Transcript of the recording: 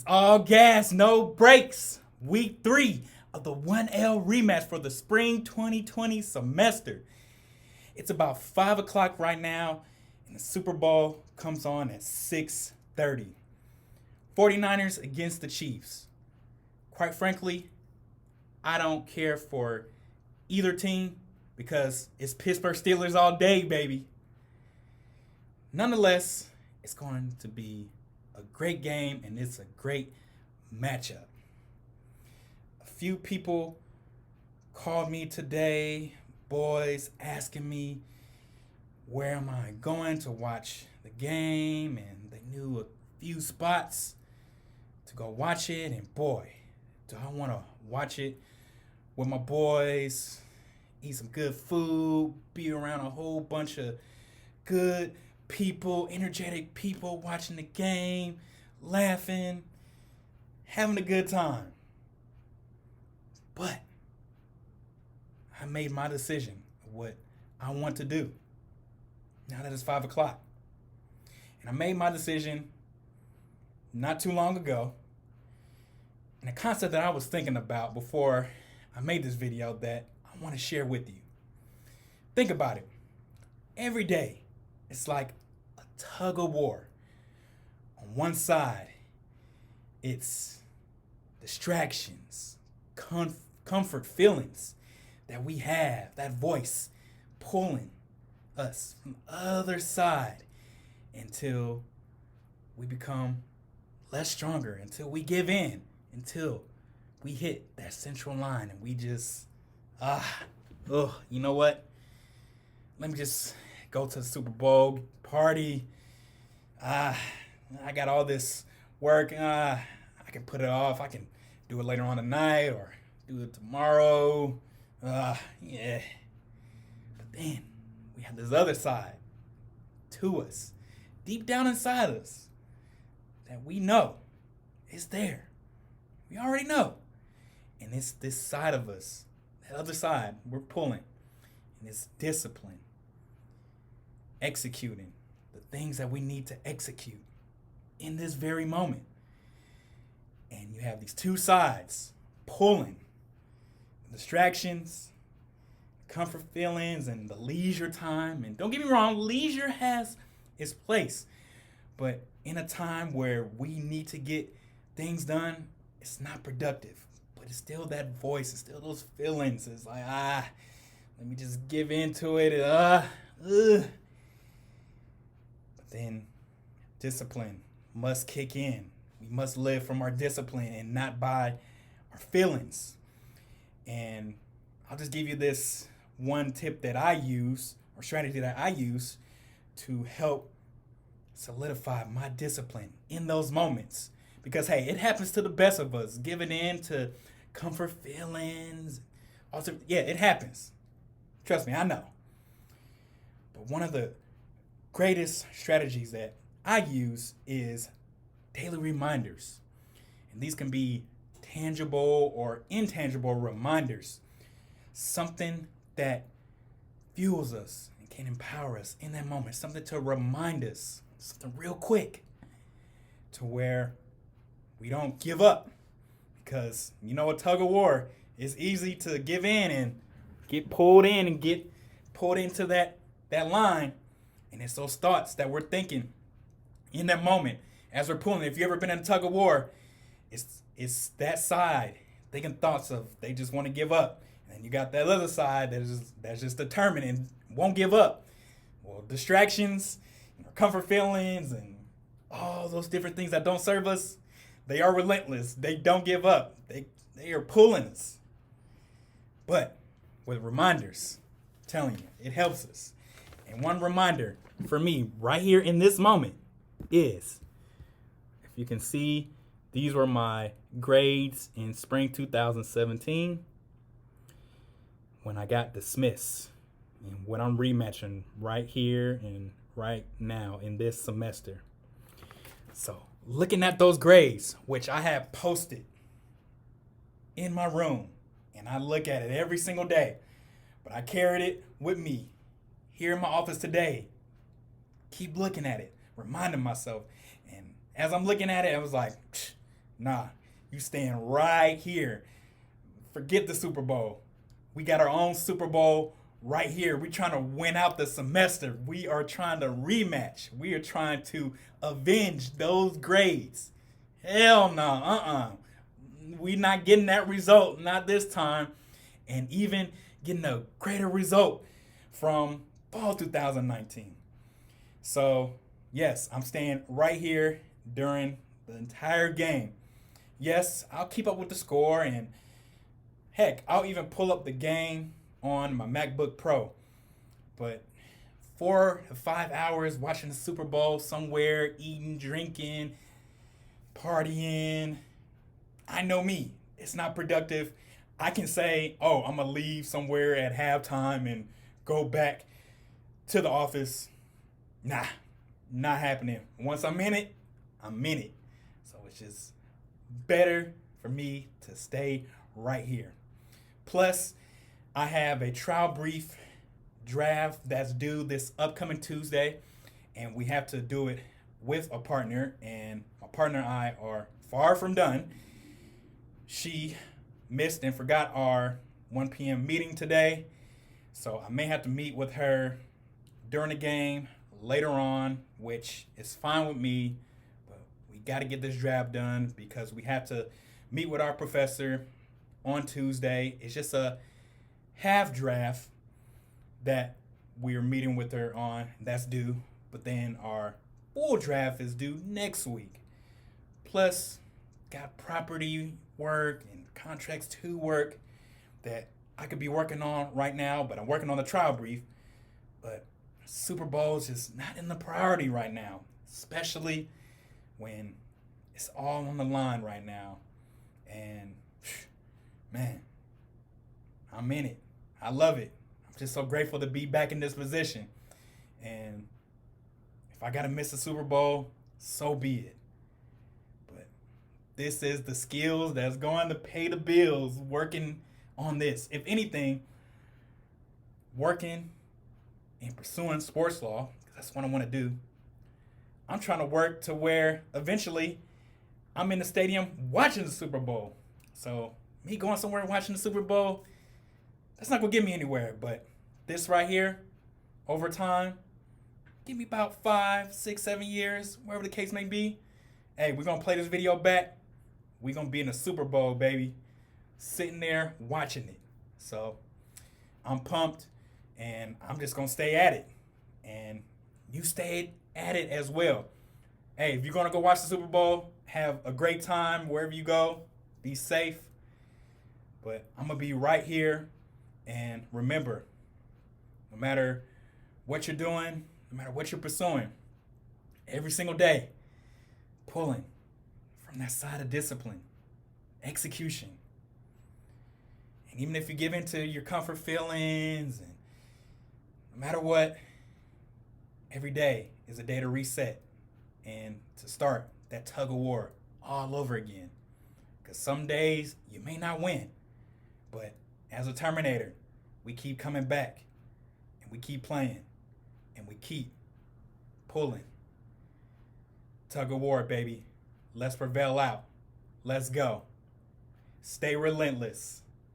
All gas, no brakes. Week 3 of the 1L rematch for the spring 2020 semester. It's about 5 o'clock right now, and the Super Bowl comes on at 6:30. 49ers against the Chiefs. Quite frankly, I don't care for either team because it's Pittsburgh Steelers all day, baby. Nonetheless, it's going to be a great game, and it's a great matchup. A few people called me today, boys, asking me where am I going to watch the game, and they knew a few spots to go watch it, and boy, do I want to watch it with my boys, eat some good food, be around a whole bunch of good people, energetic people watching the game, laughing, having a good time. But I made my decision of what I want to do now that it's 5 o'clock. And I made my decision not too long ago. And the concept that I was thinking about before I made this video that I want to share with you. Think about it. Every day, it's like a tug of war. On one side, it's distractions, comfort feelings that we have, that voice pulling us from the other side until we become less stronger, until we give in, until we hit that central line and we just, you know what? Let me just go to the Super Bowl party. I got all this work. I can put it off. I can do it later on tonight or do it tomorrow. Yeah. But then we have this other side to us, deep down inside us, that we know is there. We already know. And it's this side of us, that other side, we're pulling. And it's discipline. Executing the things that we need to execute in this very moment. And you have these two sides pulling. Distractions, comfort feelings, and the leisure time. And don't get me wrong, leisure has its place. But in a time where we need to get things done, it's not productive. But it's still that voice, it's still those feelings. It's like, let me just give into it. But then discipline must kick in. We must live from our discipline and not by our feelings. And I'll just give you this one tip that I use, or strategy that I use to help solidify my discipline in those moments. Because, hey, it happens to the best of us, giving in to comfort feelings. Also, yeah, it happens. Trust me, I know. But one of the greatest strategies that I use is daily reminders. And these can be tangible or intangible reminders. Something that fuels us and can empower us in that moment. Something to remind us. Something real quick to where we don't give up. Because, you know, a tug of war is easy to give in and get pulled in and get pulled into that line. And it's those thoughts that we're thinking in that moment as we're pulling. If you've ever been in a tug of war, it's that side thinking thoughts of they just want to give up. And you got that other side that's just determined and won't give up. Well, distractions, comfort feelings, and all those different things that don't serve us, they are relentless. They don't give up. They are pulling us. But with reminders, I'm telling you, it helps us. And one reminder for me right here in this moment is, if you can see, these were my grades in spring 2017 when I got dismissed, and what I'm rematching right here and right now in this semester. So looking at those grades, which I have posted in my room, and I look at it every single day, but I carried it with me here in my office today. Keep looking at it, reminding myself. And as I'm looking at it, I was like, Nah, you stand right here. Forget the Super Bowl. We got our own Super Bowl right here. We're trying to win out the semester. We are trying to rematch. We are trying to avenge those grades. Hell no, We not getting that result, not this time. And even getting a greater result from fall 2019. So, yes, I'm staying right here during the entire game. Yes, I'll keep up with the score, and heck, I'll even pull up the game on my MacBook Pro. But 4 to 5 hours watching the Super Bowl somewhere, eating, drinking, partying, I know me. It's not productive. I can say, oh, I'm going to leave somewhere at halftime and go back to the office. Nah, not happening. Once I'm in it, I'm in it. So it's just better for me to stay right here. Plus, I have a trial brief draft that's due this upcoming Tuesday, and we have to do it with a partner, and my partner and I are far from done. She missed and forgot our 1 p.m. meeting today, so I may have to meet with her during the game later on, which is fine with me, but we got to get this draft done because we have to meet with our professor on Tuesday. It's just a half draft that we're meeting with her on. That's due, but then our full draft is due next week. Plus, got property work and contracts to work that I could be working on right now, but I'm working on the trial brief. But Super Bowl is just not in the priority right now, especially when it's all on the line right now. And man, I'm in it. I love it. I'm just so grateful to be back in this position. And if I got to miss the Super Bowl, so be it. But this is the skills that's going to pay the bills working on this. If anything, working and pursuing sports law, because that's what I want to do. I'm trying to work to where eventually I'm in the stadium watching the Super Bowl. So me going somewhere and watching the Super Bowl, that's not going to get me anywhere. But this right here, over time, give me about 5, 6, 7 years, wherever the case may be. Hey, we're going to play this video back. We're going to be in the Super Bowl, baby. Sitting there watching it. So I'm pumped, and I'm just going to stay at it. And you stay at it as well. Hey, if you're going to go watch the Super Bowl, have a great time wherever you go. Be safe. But I'm going to be right here. And remember, no matter what you're doing, no matter what you're pursuing, every single day, pulling from that side of discipline, execution. And even if you give in to your comfort feelings, and no matter what, every day is a day to reset and to start that tug of war all over again. Because some days you may not win, but as a Terminator, we keep coming back, and we keep playing, and we keep pulling. Tug of war, baby. Let's prevail out. Let's go. Stay relentless.